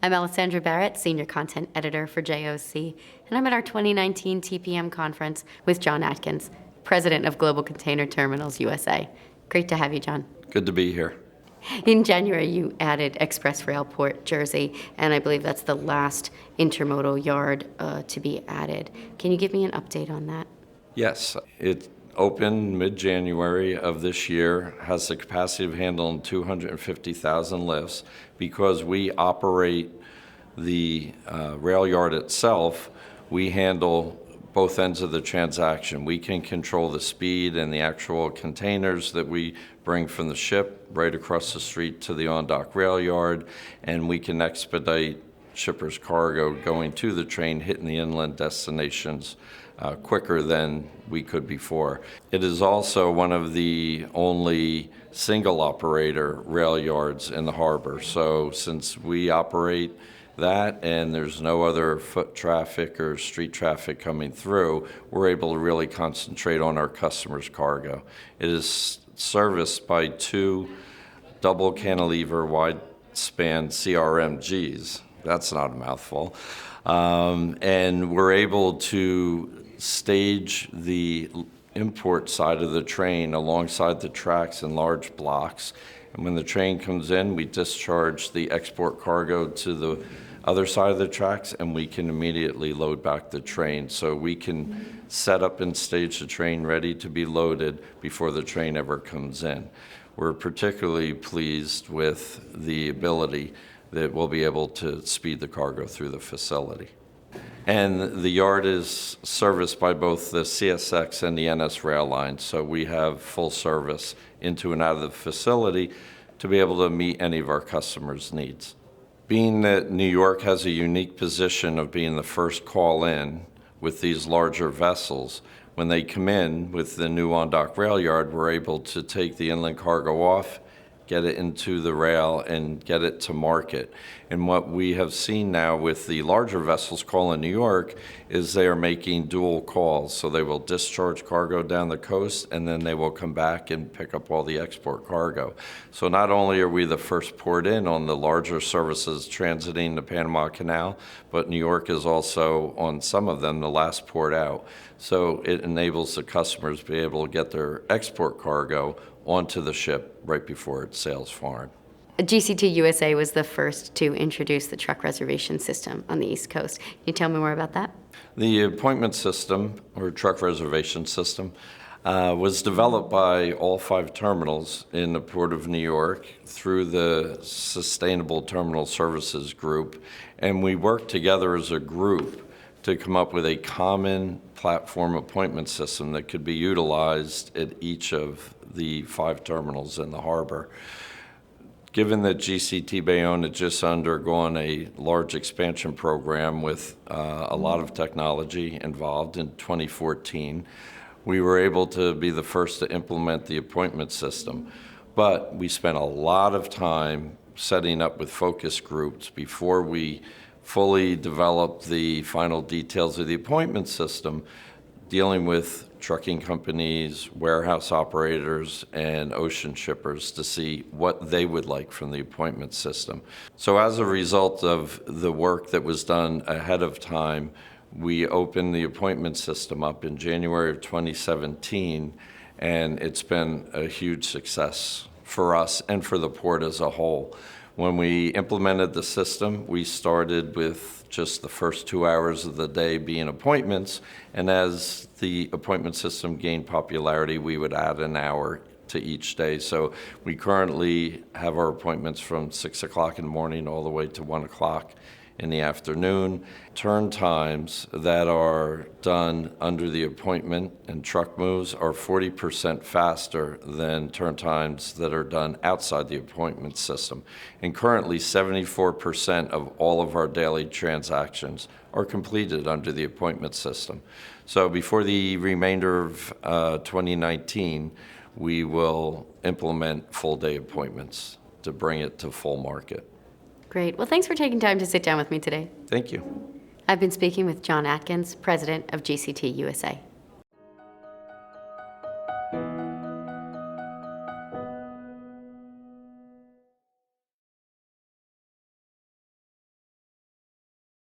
I'm Alessandra Barrett, Senior Content Editor for JOC, and I'm at our 2019 TPM conference with John Atkins, President of Global Container Terminals USA. Great to have you, John. Good to be here. In January, you added ExpressRail Port Jersey, and I believe that's the last intermodal yard to be added. Can you give me an update on that? Yes, it opened mid-January of this year, has the capacity of handling 250,000 lifts. Because we operate the rail yard itself, we handle both ends of the transaction. We can control the speed and the actual containers that we bring from the ship right across the street to the on-dock rail yard, and we can expedite shippers' cargo going to the train, hitting the inland destinations quicker than we could before. It is also one of the only single operator rail yards in the harbor. So since we operate that and there's no other foot traffic or street traffic coming through, we're able to really concentrate on our customers' cargo. It is serviced by two double cantilever wide span CRMGs. That's not a mouthful. And we're able to stage the import side of the train alongside the tracks in large blocks. And when the train comes in, we discharge the export cargo to the other side of the tracks, and we can immediately load back the train. So we can set up and stage the train ready to be loaded before the train ever comes in. We're particularly pleased with the ability that we'll be able to speed the cargo through the facility. And the yard is serviced by both the CSX and the NS rail lines, so we have full service into and out of the facility to be able to meet any of our customers' needs. Being that New York has a unique position of being the first call in with these larger vessels, when they come in with the new on-dock rail yard, we're able to take the inland cargo off, get it into the rail, and get it to market. And what we have seen now with the larger vessels calling New York is they are making dual calls. So they will discharge cargo down the coast, and then they will come back and pick up all the export cargo. So not only are we the first port in on the larger services transiting the Panama Canal, but New York is also, on some of them, the last port out. So it enables the customers to be able to get their export cargo onto the ship right before it sails foreign. GCT USA was the first to introduce the truck reservation system on the East Coast. Can you tell me more about that? The appointment system, or truck reservation system, was developed by all 5 terminals in the Port of New York through the Sustainable Terminal Services Group, and we worked together as a group to come up with a common platform appointment system that could be utilized at each of the 5 terminals in the harbor. Given that GCT Bayonne had just undergone a large expansion program with a lot of technology involved in 2014, we were able to be the first to implement the appointment system. But we spent a lot of time setting up with focus groups before we fully developed the final details of the appointment system, dealing with trucking companies, warehouse operators, and ocean shippers to see what they would like from the appointment system. So as a result of the work that was done ahead of time, we opened the appointment system up in January of 2017, and it's been a huge success for us and for the port as a whole. When we implemented the system, we started with just the first 2 hours of the day being appointments, and as the appointment system gained popularity, we would add an hour to each day. So we currently have our appointments from 6 o'clock in the morning all the way to 1 o'clock in the afternoon. Turn times that are done under the appointment and truck moves are 40% faster than turn times that are done outside the appointment system. And currently 74% of all of our daily transactions are completed under the appointment system. So before the remainder of 2019, we will implement full-day appointments to bring it to full market. Great. Well, thanks for taking time to sit down with me today. Thank you. I've been speaking with John Atkins, President of GCT USA.